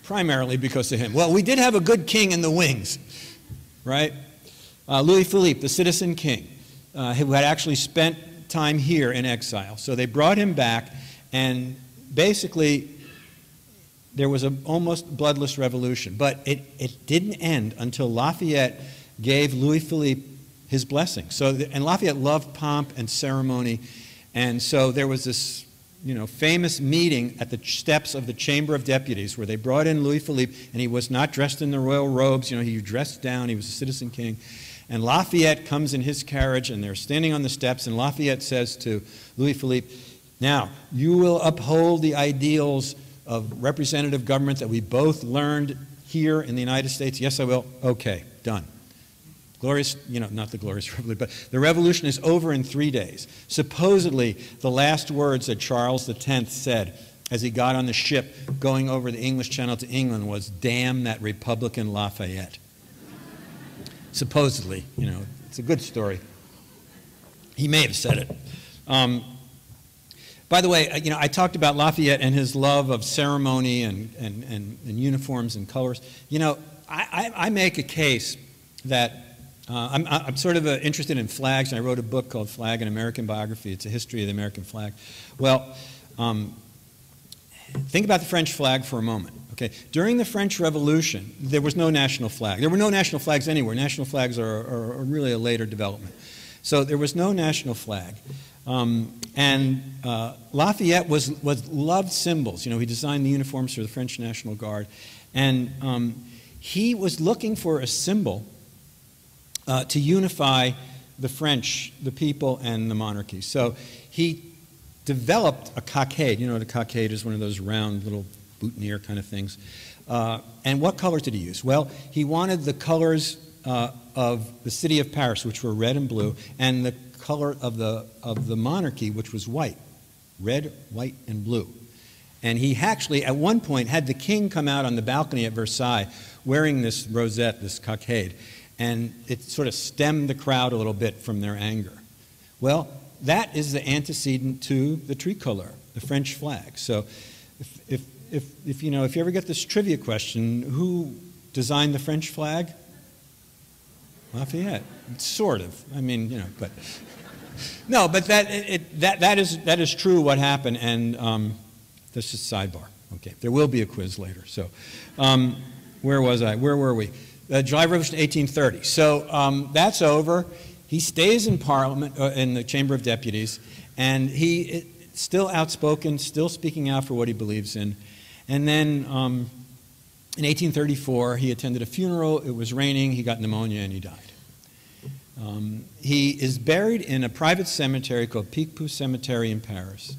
Primarily because of him. Well, we did have a good king in the wings, right? Louis Philippe, the citizen king, who had actually spent time here in exile. So they brought him back, and basically there was an almost bloodless revolution. But it didn't end until Lafayette gave Louis Philippe his blessing. And Lafayette loved pomp and ceremony, and so there was this famous meeting at the steps of the Chamber of Deputies where they brought in Louis Philippe, and he was not dressed in the royal robes. He dressed down. He was a citizen king. And Lafayette comes in his carriage, and they're standing on the steps, and Lafayette says to Louis Philippe, "Now, you will uphold the ideals of representative government that we both learned here in the United States?" "Yes, I will." "Okay, done." Glorious, not the glorious revolution, but the revolution is over in 3 days. Supposedly, the last words that Charles X said as he got on the ship going over the English Channel to England was, "Damn that Republican Lafayette." Supposedly, it's a good story. He may have said it. By the way, I talked about Lafayette and his love of ceremony and uniforms and colors. I make a case that I'm sort of interested in flags, and I wrote a book called Flag, an American Biography. It's a history of the American flag. Well, think about the French flag for a moment. Okay, during the French Revolution, there was no national flag. There were no national flags anywhere. National flags are really a later development. So there was no national flag. Lafayette loved symbols. He designed the uniforms for the French National Guard. And he was looking for a symbol to unify the French, the people, and the monarchy. So he developed a cockade. You know what a cockade is? One of those round little boutonniere kind of things. And what colors did he use? Well, he wanted the colors of the city of Paris, which were red and blue, and the color of the monarchy, which was white, red, white, and blue. And he actually, at one point, had the king come out on the balcony at Versailles wearing this rosette, this cockade, and it sort of stemmed the crowd a little bit from their anger. Well, that is the antecedent to the tricolor, the French flag. So if you ever get this trivia question, who designed the French flag? Lafayette, sort of. I mean, but no, but that is true. What happened, and this is sidebar. Okay, there will be a quiz later. So, where was I? Where were we? July Revolution, 1830. So that's over. He stays in Parliament, in the Chamber of Deputies, and he still outspoken, still speaking out for what he believes in. And then in 1834, he attended a funeral. It was raining. He got pneumonia, and he died. He is buried in a private cemetery called Picpus Cemetery in Paris.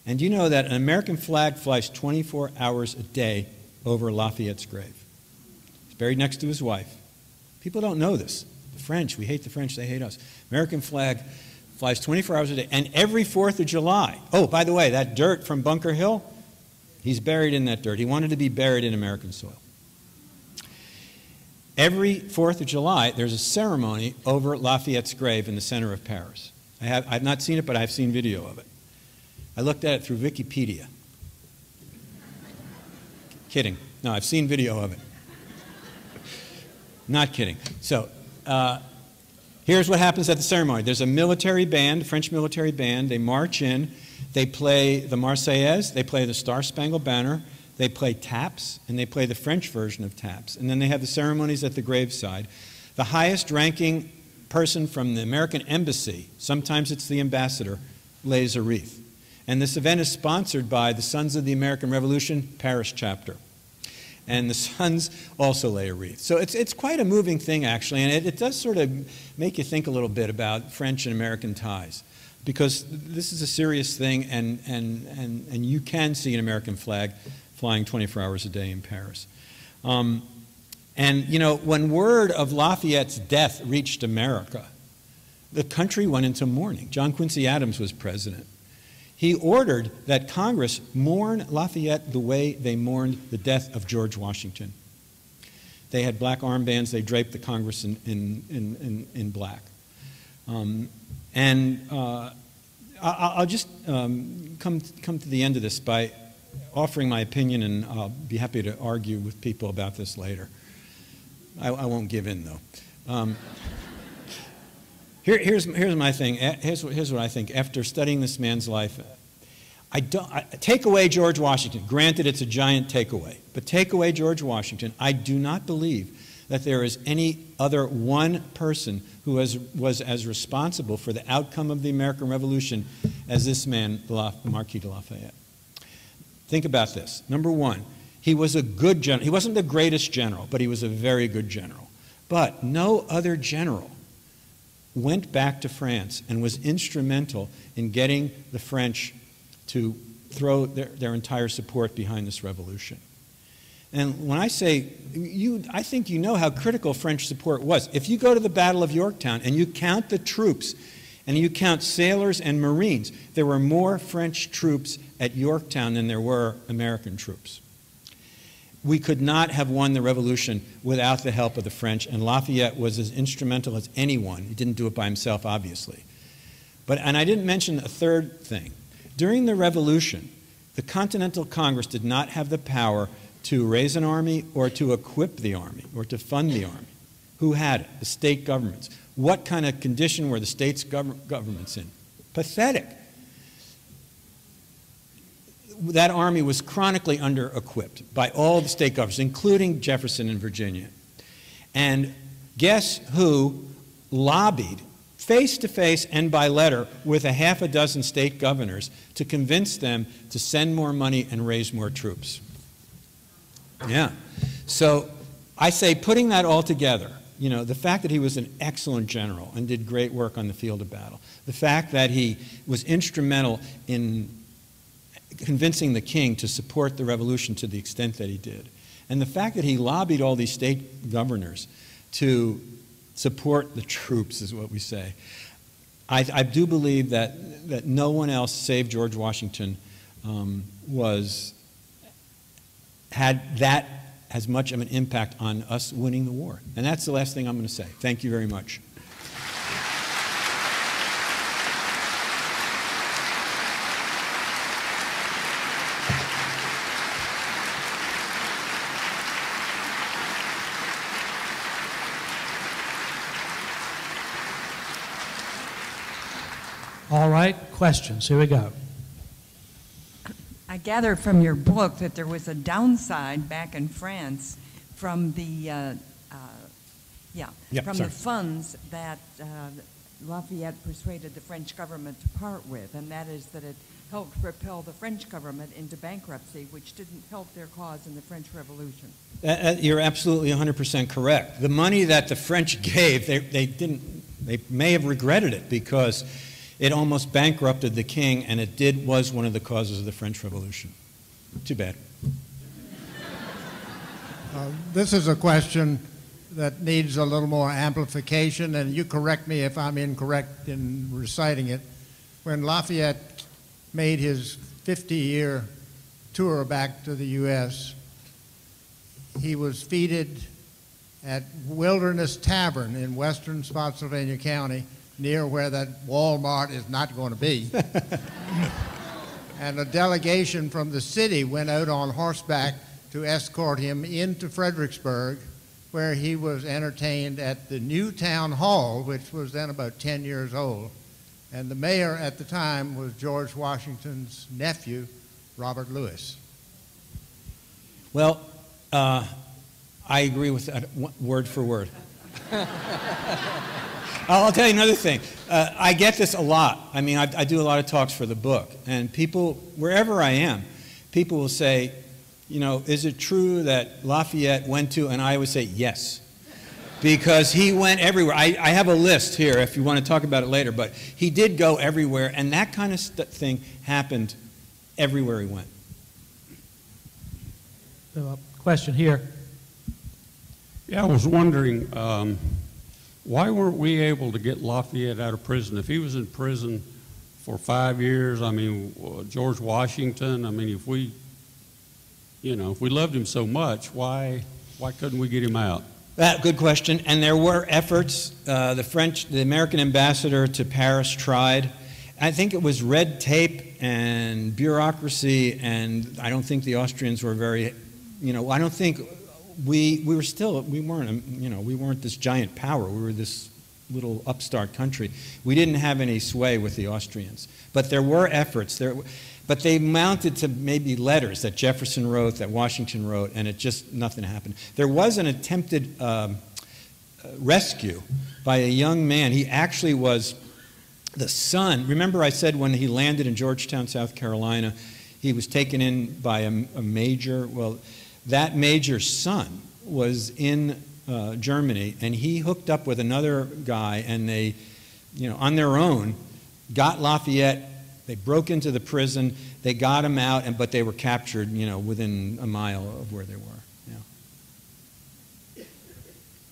And you know that an American flag flies 24 hours a day over Lafayette's grave. He's buried next to his wife. People don't know this. The French, we hate the French, they hate us. American flag flies 24 hours a day. And every 4th of July, oh, by the way, that dirt from Bunker Hill, he's buried in that dirt. He wanted to be buried in American soil. Every 4th of July, there's a ceremony over Lafayette's grave in the center of Paris. I've not seen it, but I've seen video of it. I looked at it through Wikipedia. Kidding. No, I've seen video of it. Not kidding. So here's what happens at the ceremony. There's a military band, French military band. They march in. They play the Marseillaise. They play the Star-Spangled Banner. They play taps, and they play the French version of taps. And then they have the ceremonies at the graveside. The highest-ranking person from the American embassy, sometimes it's the ambassador, lays a wreath. And this event is sponsored by the Sons of the American Revolution, Paris chapter. And the Sons also lay a wreath. So it's quite a moving thing, actually, and it does sort of make you think a little bit about French and American ties. Because this is a serious thing, and you can see an American flag flying 24 hours a day in Paris. And, when word of Lafayette's death reached America, the country went into mourning. John Quincy Adams was president. He ordered that Congress mourn Lafayette the way they mourned the death of George Washington. They had black armbands. They draped the Congress in black. I'll just come to the end of this by offering my opinion, and I'll be happy to argue with people about this later. I won't give in, though. Here's my thing. Here's what I think. After studying this man's life, take away George Washington. Granted, it's a giant takeaway. But take away George Washington. I do not believe that there is any other one person who was as responsible for the outcome of the American Revolution as this man, the Marquis de Lafayette. Think about this. Number one, he was a good general. He wasn't the greatest general, but he was a very good general. But no other general went back to France and was instrumental in getting the French to throw their entire support behind this revolution. And when I say, I think you know how critical French support was. If you go to the Battle of Yorktown and you count the troops, and you count sailors and Marines, there were more French troops at Yorktown than there were American troops. We could not have won the revolution without the help of the French, and Lafayette was as instrumental as anyone. He didn't do it by himself, obviously. And I didn't mention a third thing. During the revolution, the Continental Congress did not have the power to raise an army or to equip the army or to fund the army. Who had it? The state governments. What kind of condition were the state's governments in? Pathetic. That army was chronically under-equipped by all the state governments, including Jefferson and Virginia. And guess who lobbied face-to-face and by letter with a half a dozen state governors to convince them to send more money and raise more troops? Yeah. So I say, putting that all together, the fact that he was an excellent general and did great work on the field of battle, the fact that he was instrumental in convincing the king to support the revolution to the extent that he did, and the fact that he lobbied all these state governors to support the troops, is what we say. I do believe that no one else save George Washington had that as much of an impact on us winning the war. And that's the last thing I'm going to say. Thank you very much. All right, questions. Here we go. I gathered from your book that there was a downside back in France from the the funds that Lafayette persuaded the French government to part with, and that is that it helped propel the French government into bankruptcy, which didn't help their cause in the French Revolution. You're absolutely 100% correct. The money that the French gave, they may have regretted it because it almost bankrupted the king, and it was one of the causes of the French Revolution. Too bad. This is a question that needs a little more amplification, and you correct me if I'm incorrect in reciting it. When Lafayette made his 50-year tour back to the U.S., he was feted at Wilderness Tavern in western Spotsylvania County, near where that Walmart is not going to be. And a delegation from the city went out on horseback to escort him into Fredericksburg, where he was entertained at the new town hall, which was then about 10 years old. And the mayor at the time was George Washington's nephew, Robert Lewis. Well, I agree with that word for word. I'll tell you another thing. I get this a lot. I mean, I do a lot of talks for the book, and people, wherever I am, people will say, you know, is it true that Lafayette went to, and I always say yes, because he went everywhere. I have a list here if you want to talk about it later, but he did go everywhere, and that kind of thing happened everywhere he went. Question here. Yeah, I was wondering, why weren't we able to get Lafayette out of prison? If he was in prison for 5 years, I mean, George Washington, I mean, if we loved him so much, why couldn't we get him out? Good question. And there were efforts. The American ambassador to Paris tried. I think it was red tape and bureaucracy, and I don't think the Austrians were very, I don't think we weren't this giant power. We were this little upstart country. We didn't have any sway with the Austrians. But there were efforts. But they mounted to maybe letters that Jefferson wrote, that Washington wrote, and nothing happened. There was an attempted rescue by a young man. He actually was the son. Remember I said when he landed in Georgetown, South Carolina, he was taken in by a major. Well, that major's son was in Germany, and he hooked up with another guy, and they, on their own, got Lafayette. They broke into the prison. They got him out, but they were captured, within a mile of where they were. Yeah.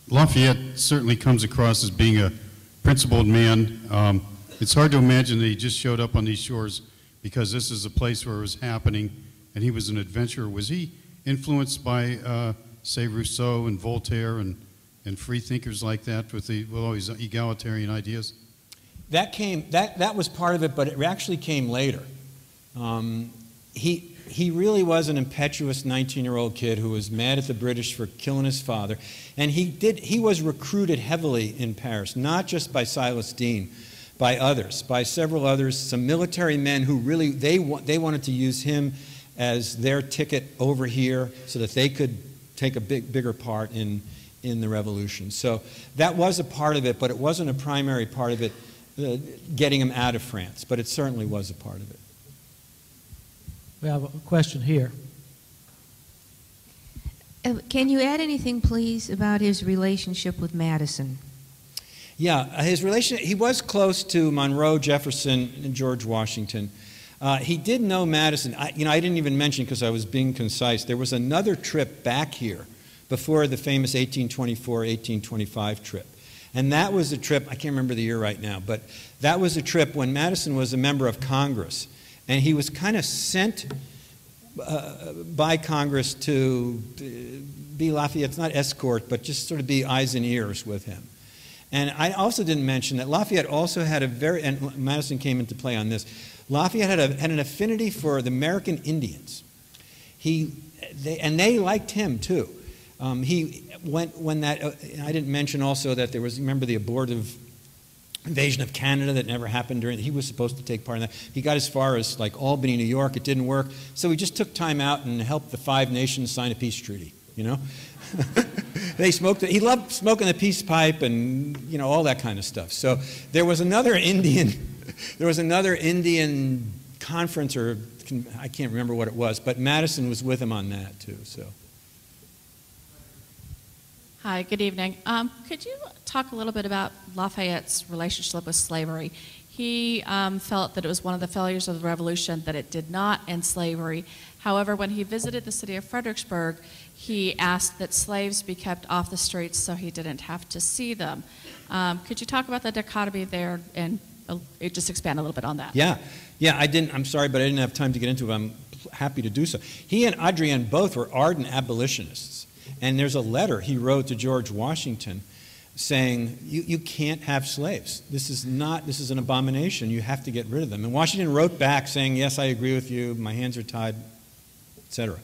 Lafayette certainly comes across as being a principled man. It's hard to imagine that he just showed up on these shores because this is a place where it was happening, and he was an adventurer. Was he influenced by, say, Rousseau and Voltaire and free thinkers like that with all his egalitarian ideas? That was part of it, but it actually came later. He really was an impetuous 19-year-old kid who was mad at the British for killing his father, and he was recruited heavily in Paris, not just by Silas Deane, by several others, some military men who really they wanted to use him as their ticket over here so that they could take a bigger part in the revolution. So that was a part of it, but it wasn't a primary part of it. Getting him out of France, but it certainly was a part of it. We have a question here. Can you add anything, please, about his relationship with Madison? Yeah, he was close to Monroe, Jefferson, and George Washington. He did know Madison. I didn't even mention, because I was being concise, there was another trip back here before the famous 1824-1825 trip. And that was a trip, I can't remember the year right now, but that was a trip when Madison was a member of Congress. And he was kind of sent by Congress to be Lafayette's, not escort, but just sort of be eyes and ears with him. And I also didn't mention that Lafayette also had a very, and Madison came into play on this, Lafayette had an affinity for the American Indians. And they liked him too. He went, when that, I didn't mention also that there was, remember the abortive invasion of Canada that never happened during, he was supposed to take part in that. He got as far as like Albany, New York, it didn't work. So he just took time out and helped the 5 nations sign a peace treaty, you know? They smoked it. He loved smoking the peace pipe and, you know, all that kind of stuff. So there was another Indian conference, or I can't remember what it was, but Madison was with him on that too. So. Hi, good evening. Could you talk a little bit about Lafayette's relationship with slavery? He felt that it was one of the failures of the Revolution that it did not end slavery. However, when he visited the city of Fredericksburg, he asked that slaves be kept off the streets so he didn't have to see them. Could you talk about the dichotomy there and just expand a little bit on that? Yeah, I'm sorry, but I didn't have time to get into it. I'm happy to do so. He and Adrienne both were ardent abolitionists. And there's a letter he wrote to George Washington saying, you can't have slaves. This is an abomination. You have to get rid of them. And Washington wrote back saying, yes, I agree with you. My hands are tied, etc.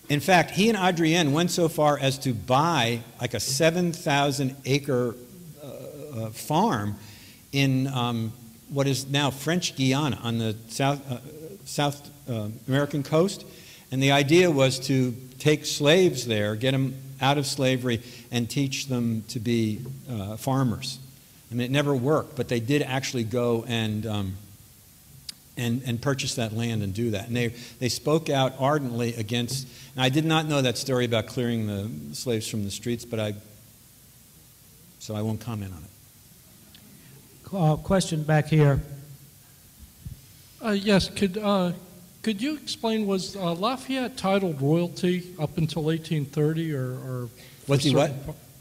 In fact, he and Adrienne went so far as to buy like a 7,000-acre farm in what is now French Guiana on the South American coast. And the idea was to take slaves there, get them out of slavery, and teach them to be farmers. I mean, it never worked, but they did actually go and purchase that land and do that. And they spoke out ardently against, and I did not know that story about clearing the slaves from the streets, but so I won't comment on it. Question back here. Yes, could you explain, was Lafayette titled royalty up until 1830, or was he what?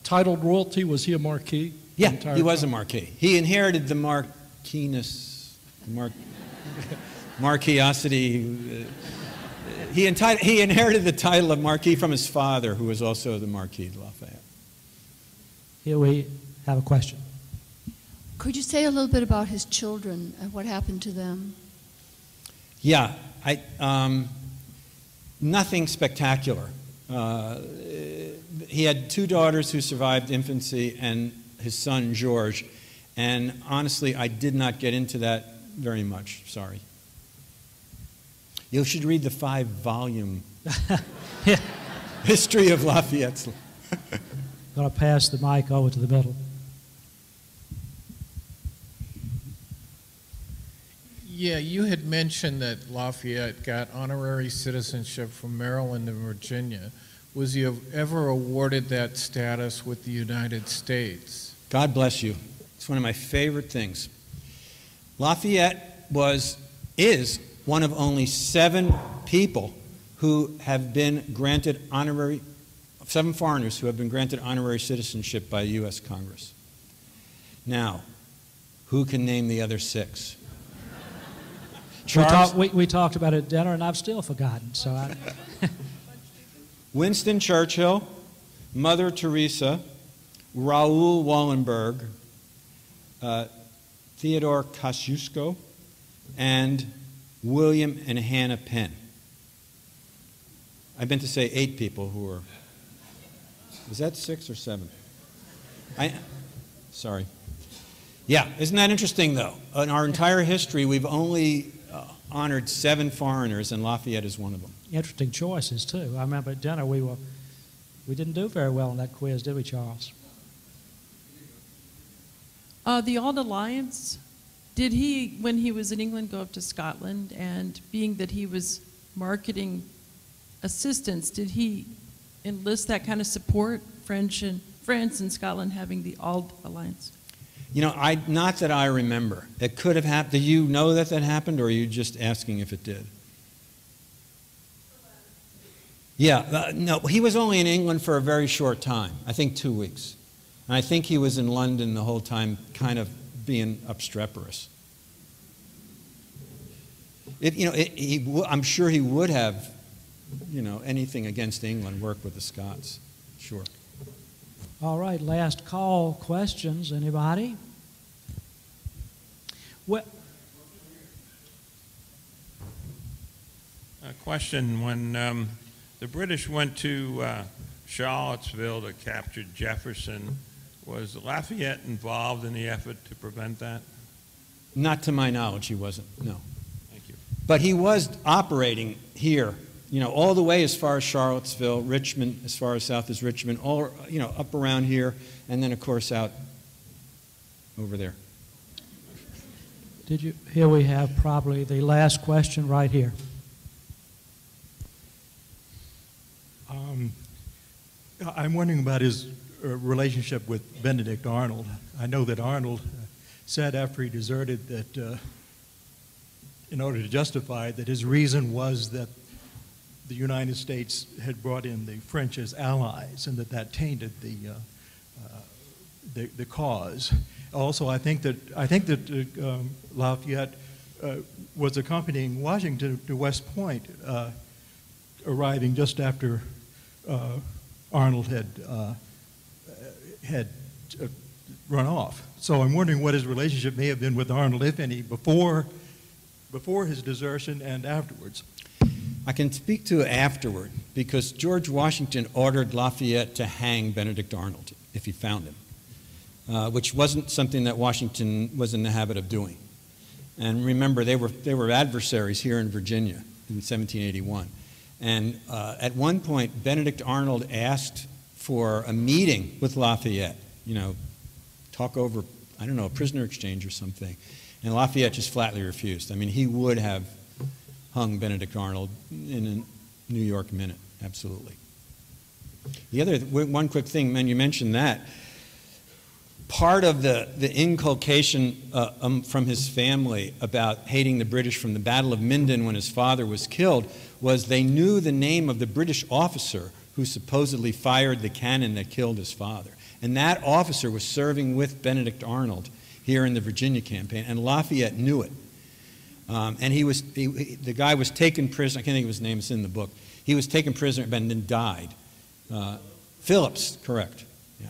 Titled royalty? Was he a marquis? Yeah, he was a marquis. He inherited the marquisity. He inherited the title of marquis from his father, who was also the Marquis de Lafayette. Here we have a question. Could you say a little bit about his children and what happened to them? Yeah, nothing spectacular. He had 2 daughters who survived infancy and his son, George. And honestly, I did not get into that very much. Sorry. You should read the 5-volume history of Lafayette's. Going to pass the mic over to the middle. Yeah, you had mentioned that Lafayette got honorary citizenship from Maryland and Virginia. Was he ever awarded that status with the United States? God bless you. It's one of my favorite things. Lafayette is one of only 7 people who have been granted 7 foreigners who have been granted honorary citizenship by U.S. Congress. Now, who can name the other 6? We talked about it at dinner, and I've still forgotten. So Winston Churchill, Mother Teresa, Raoul Wallenberg, Theodore Kosciuszko, and William and Hannah Penn. I meant to say 8 people who were. Was that 6 or 7? Sorry. Yeah, isn't that interesting, though? In our entire history, we've only honored 7 foreigners, and Lafayette is one of them. Interesting choices, too. I remember at dinner we didn't do very well in that quiz, did we, Charles? The Auld Alliance, did he, when he was in England, go up to Scotland, and being that he was marketing assistance, did he enlist that kind of support, France and Scotland having the Auld Alliance? You know, not that I remember. It could have happened. Do you know that happened, or are you just asking if it did? Yeah, no, he was only in England for a very short time, I think 2 weeks. And I think he was in London the whole time kind of being obstreperous. I'm sure he would have, anything against England, worked with the Scots. Sure. All right, last call. Questions, anybody? What? A question. When the British went to Charlottesville to capture Jefferson, was Lafayette involved in the effort to prevent that? Not to my knowledge, he wasn't, no. Thank you. But he was operating here, all the way as far as Charlottesville, Richmond, as far as south as Richmond, all, up around here, and then, of course, out over there. Here we have probably the last question right here. I'm wondering about his relationship with Benedict Arnold. I know that Arnold said after he deserted that in order to justify it, that his reason was that the United States had brought in the French as allies and that tainted the cause. Also, I think that Lafayette was accompanying Washington to West Point, arriving just after Arnold had run off. So I'm wondering what his relationship may have been with Arnold, if any, before his desertion and afterwards. I can speak to afterward, because George Washington ordered Lafayette to hang Benedict Arnold if he found him, which wasn't something that Washington was in the habit of doing. And remember, they were adversaries here in Virginia in 1781. And at one point, Benedict Arnold asked for a meeting with Lafayette, talk over, I don't know, a prisoner exchange or something. And Lafayette just flatly refused. I mean, he would have hung Benedict Arnold in a New York minute, absolutely. The other, one quick thing, man, you mentioned that. Part of the inculcation from his family about hating the British from the Battle of Minden when his father was killed was they knew the name of the British officer who supposedly fired the cannon that killed his father. And that officer was serving with Benedict Arnold here in the Virginia campaign, and Lafayette knew it. And the guy was taken prisoner, I can't think of his name, it's in the book. He was taken prisoner and then died. Phillips, correct. Yeah.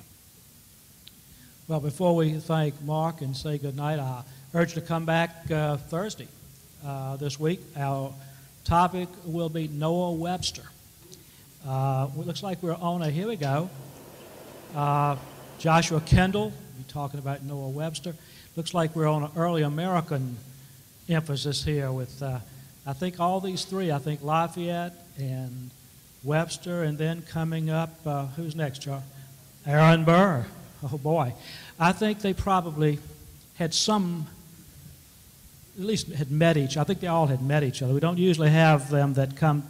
Well, before we thank Mark and say goodnight, I urge you to come back Thursday this week. Our topic will be Noah Webster. It looks like we're on a, here we go. Joshua Kendall, we'll be talking about Noah Webster. Looks like we're on an early American emphasis here with, I think all these three, I think Lafayette and Webster, and then coming up, who's next, Charles? Aaron Burr. Oh boy. I think they probably had some, at least had met each other. I think they all had met each other. We don't usually have them that come,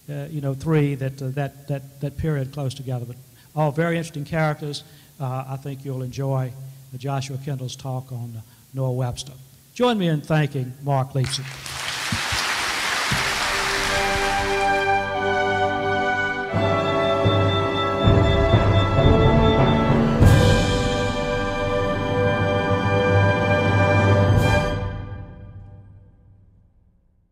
three that period close together, but all very interesting characters. I think you'll enjoy Joshua Kendall's talk on Noah Webster. Join me in thanking Mark Leipzig.